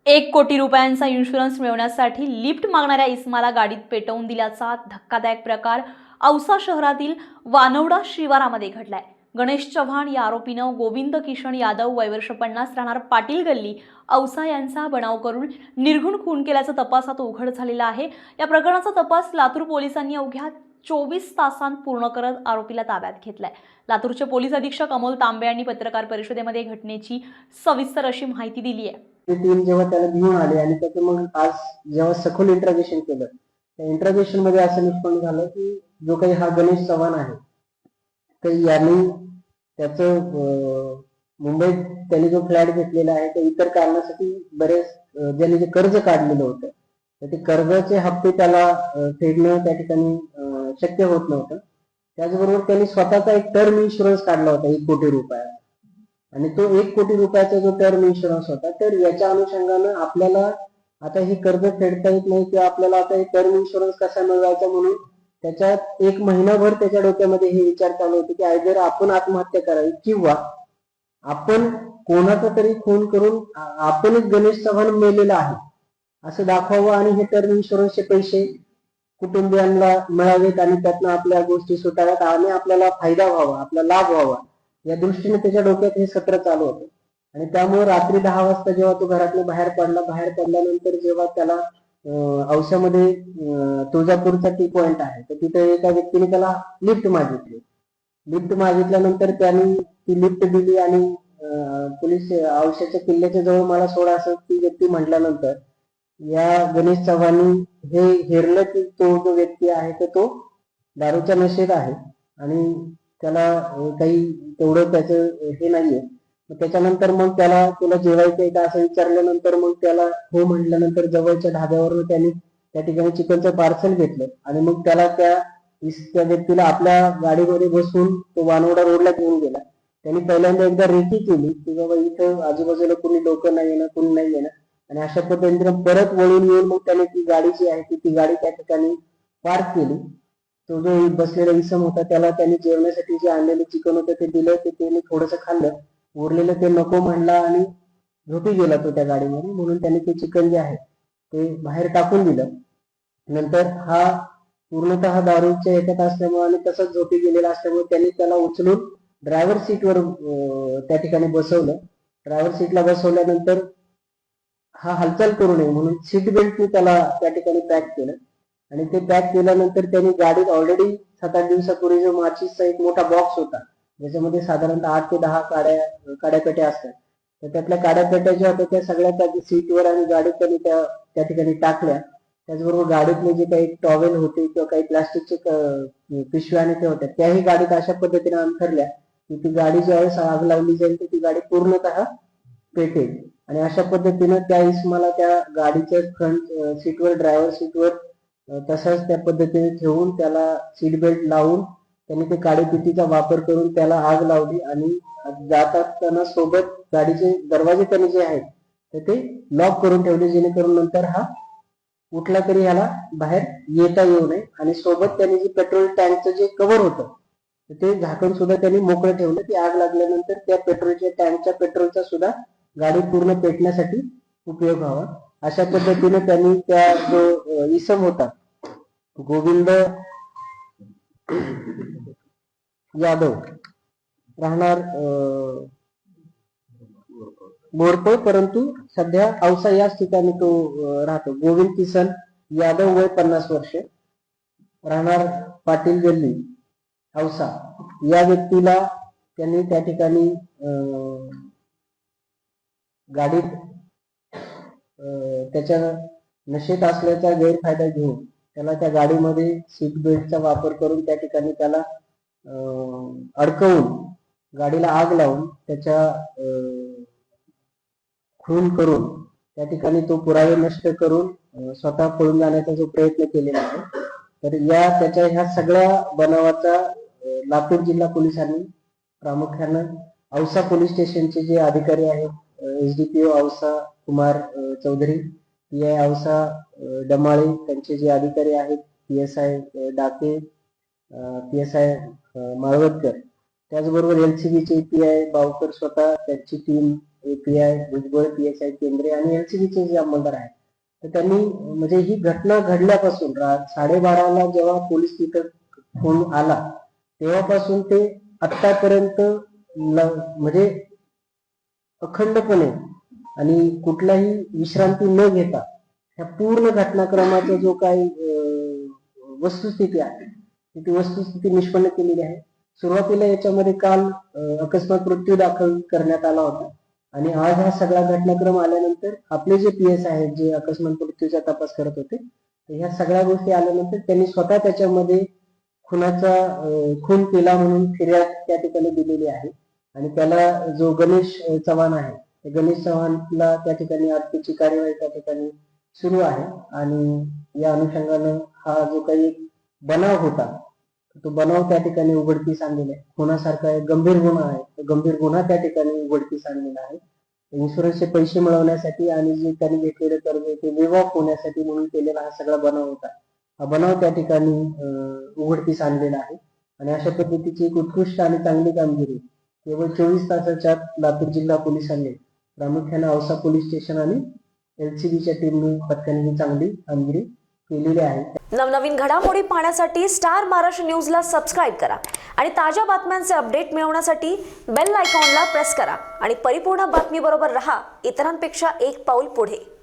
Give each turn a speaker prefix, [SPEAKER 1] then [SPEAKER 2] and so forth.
[SPEAKER 1] 1 कोटी रुपयांचा इन्शुरन्स मिळवण्यासाठी लिफ्ट मागणाऱ्या इस्माला गाडीत पेटवून दिल्याचा धक्कादायक प्रकार औसा शहरातील वानवडा शिवारामध्ये घडलाय। गणेश चव्हाण या आरोपीनं गोविंद किशन यादव वय वर्ष 50 राहणार पाटील गल्ली औसा यांचा बनाव करून निर्घुण खून केल्याचं तपासात उघड झालेलं आहे। या प्रकरणाचा तपास लातूर पोलिसांनी अवघ्या 24 तासांत पूर्ण करत आरोपीला ताब्यात घेतलाय। लातूरचे पोलीस अधीक्षक अमोल तांबे यांनी पत्रकार परिषदेमध्ये घटनेची सविस्तर अशी माहिती दिली आहे।
[SPEAKER 2] ते टीम जेव्हा त्याला घेऊन आले आणि त्याचं मग आज जेव्हा सखोल इंट्रोगेशन केलं, त्या इंट्रोगेशन मध्ये असं निष्पन्न झालं की जो काही हा गणेश चव्हाण आहे तर यांनी त्याचं मुंबईत त्यांनी जो फ्लॅट घेतलेला आहे त्या इतर कारणासाठी बरेच ज्यांनी जे कर्ज काढलेलं होतं तर ते कर्जाचे हप्ते त्याला फेडणं त्या ठिकाणी शक्य होत नव्हतं। त्याचबरोबर त्यांनी स्वतःचा एक टर्म इन्शुरन्स काढला होता 1 कोटी रुपयाचा, आणि तो 1 कोटी रुपयाचा जो टर्म इन्शुरन्स होता तर याच्या अनुषंगानं आपल्याला आता ही कर्ज फेडता येत नाही किंवा आपल्याला आता हे टर्म इन्शुरन्स कसा मिळवायचा म्हणून त्याच्यात 1 महिनाभर त्याच्या डोक्यामध्ये हे विचार चालू होते की आयदर आपण आत्महत्या करावी किंवा आपण कोणाचा तरी खून करून आपणच गणेश चव्हाण मेलेला आहे असं दाखवावं आणि हे टर्म इन्शुरन्सचे पैसे कुटुंबियांना मिळावेत आणि त्यातनं आपल्या गोष्टी सुटाव्यात आणि आपल्याला फायदा व्हावा, आपला लाभ व्हावा या दृष्टीने त्याच्या डोक्यात हे सत्र चालू होतं। आणि त्यामुळे रात्री 10 वाजता जेव्हा तो घरातून बाहेर पडल्यानंतर जेव्हा त्याला औषधामध्ये तुळजापूरचा टी पॉइंट आहे तर तिथे एका व्यक्तीने त्याला लिफ्ट मागितल्यानंतर त्यांनी ती लिफ्ट दिली आणि पोलीस औषधाच्या किल्ल्याच्या जवळ मला सोडा असं ती व्यक्ती म्हटल्यानंतर या गणेश चव्हाणी हे हेरलं की तो जो व्यक्ती आहे तर तो दारूच्या नशेत आहे आणि त्याला काही तेवढं त्याचं हे नाहीये। त्याच्यानंतर मग त्याला तुला जेवायचंय का असं विचारल्यानंतर मग त्याला हो म्हटल्यानंतर जवळच्या ढाब्यावरून त्यांनी त्या ठिकाणी चिकनचं पार्सल घेतलं आणि मग त्याला त्या व्यक्तीला आपल्या गाडीमध्ये बसून तो वानवडा रोडला घेऊन गेला। त्यांनी पहिल्यांदा एकदा रेकी केली की बाबा इथं आजूबाजूला कुणी लोक नाही ना, कुणी नाही ना, आणि अशा पद्धतीने परत वळून येऊन मग त्याने ती गाडी जी आहे ती गाडी त्या ठिकाणी पार्क केली। तो जो बसलेला इसम होता त्याला त्यांनी जेवणासाठी जे आणलेलं चिकन होतं ते दिलं, ते त्याने थोडंसं खाल्लं, उरलेलं ते नको म्हणला आणि झोपी गेला तो त्या गाडीमध्ये, म्हणून त्याने ते चिकन जे आहे ते बाहेर टाकून दिलं। नंतर हा पूर्णतः दारूच्या ह्याच्यात असल्यामुळे आणि तसंच झोपी गेलेला असल्यामुळे त्यांनी त्याला उचलून ड्रायव्हर सीटवर त्या ठिकाणी बसवलं। ड्रायव्हर सीटला बसवल्यानंतर हा हालचाल करू नये म्हणून सीट बेल्टने त्याला त्या ठिकाणी पॅक केलं आणि ते पॅक केल्यानंतर त्यांनी गाडीत ऑलरेडी 7-8 दिवसापूर्वी जो माचीसचा एक मोठा बॉक्स होता ज्याच्यामध्ये साधारणतः 8 ते 10 काड्यापेट्या असतात तर त्यातल्या काड्यापेट्या ज्या होत्या त्या सगळ्या त्या सीटवर आणि गाडीत त्यांनी त्या ठिकाणी टाकल्या। त्याचबरोबर गाडीतले जे काही टॉवेल होते किंवा काही प्लास्टिकचे पिशव्या आणि ते होत्या त्याही गाडीत अशा पद्धतीने अंथरल्या की ती गाडी ज्यावेळेस आग लावली जाईल तर ती गाडी पूर्णतः पेटेल। आणि अशा पद्धतीने त्या इसमाला त्या गाडीच्या फ्रंट सीटवर ड्रायव्हर सीटवर तसाच त्या पद्धतीने ठेवून त्याला सीट बेल्ट लावून त्यांनी ते काडीपिटीचा वापर करून त्याला आग लावली आणि जात असताना सोबत गाडीचे दरवाजे त्यांनी जे आहेत तर ते लॉक करून ठेवले जेणेकरून नंतर हा कुठला तरी ह्याला बाहेर येता येऊ नये। आणि सोबत त्यांनी जे पेट्रोल टँकचं जे कव्हर होतं ते झाकण सुद्धा त्यांनी मोकळं ठेवलं की आग लागल्यानंतर त्या पेट्रोलच्या टँकच्या पेट्रोलचा सुद्धा गाडी पूर्ण पेटण्यासाठी उपयोग व्हावा। अशा पद्धतीने त्यांनी त्या जो इसम होता गोविंद यादव राहणार बोरतळ परंतु सध्या औसा याच ठिकाणी तो राहतो, गोविंद किसन यादव वय 50 वर्ष राहणार पाटील गल्ली औसा या व्यक्तीला त्यांनी त्या ठिकाणी गाडीत त्याच्या नशेत असल्याचा गैरफायदा घेऊन त्याला त्या गाडीमध्ये सीट बेल्टचा वापर करून त्या ठिकाणी त्याला अडकवून गाडीला आग लावून त्याच्या खून करून त्या ठिकाणी तो पुरावे नष्ट करून स्वतः पळून जाण्याचा जो प्रयत्न केलेला आहे तर त्याच्या ह्या सगळ्या बनावाचा लातूर जिल्हा पोलिसांनी प्रामुख्यानं औसा पोलीस स्टेशनचे जे अधिकारी आहेत एसडीपीओ औसा कुमार चौधरी, पीआय औसा डमाळे त्यांचे जे अधिकारी आहेत पीएसआय डाके, पीएसआय माळवदकर, त्याचबरोबर एलसीबीचे पीआय बावकर स्वतः त्यांची टीम API भुजबळ, PSI केंद्रे आणि LCBचे जे अंमलदार आहेत, तर त्यांनी म्हणजे ही घटना घडल्यापासून 12:30ला जेव्हा पोलीस तिथं फोन आला तेव्हापासून ते आतापर्यंत म्हणजे अखंडपणे आणि कुठलाही विश्रांती न घेता ह्या पूर्ण घटनाक्रमाचा जो काही वस्तुस्थिती आहे ती वस्तुस्थिती निष्पन्न केलेली आहे. सुरुवातीला याच्यामध्ये काल अकस्मात मृत्यू दाखल करण्यात आला होता आणि आज हा सगळा घटनाक्रम आल्यानंतर आपले जे PS आहेत जे अकस्मात मृत्यूचा तपास करत होते, तर ह्या सगळ्या गोष्टी आल्यानंतर त्यांनी स्वतः त्याच्यामध्ये खून केला म्हणून फिर्याद त्या ठिकाणी दिलेली आहे आणि त्याला जो गणेश चव्हाण आहे, गणेश चव्हाणला त्या ठिकाणी अटकेची कार्यवाही त्या ठिकाणी सुरू आहे आणि या अनुषंगानं हा जो काही बनाव होता तो बनाव त्या ठिकाणी उघडकीस आणलेला आहे. खुनासारखा एक गंभीर गुन्हा आहे, तो गंभीर गुन्हा त्या ठिकाणी उघडकीस आणलेला आहे. इन्शुरन्सचे पैसे मिळवण्यासाठी आणि जे त्यांनी घेतलेले कर्ज ते वेव ऑफ होण्यासाठी म्हणून केलेला हा सगळा बनाव होता. हा बनाव त्या ठिकाणी उघडकीस आणलेला आहे आणि अशा पद्धतीची एक उत्कृष्ट आणि चांगली कामगिरी केवळ 24 तासाच्या लातूर जिल्हा पोलिसांनी प्रामुख्याने औसा पोलीस स्टेशन आणि LCBच्या टीमने पथकाने ही चांगली कामगिरी केलेली आहे.
[SPEAKER 3] नवनवीन घडामोडी पाहण्यासाठी स्टार महाराष्ट्र न्यूजला सबस्क्राईब करा आणि ताज्या बातम्यांचे अपडेट मिळवण्यासाठी बेल आयकॉनला प्रेस करा आणि परिपूर्ण बातमीबरोबर रहा, इतरांपेक्षा एक पाऊल पुढे.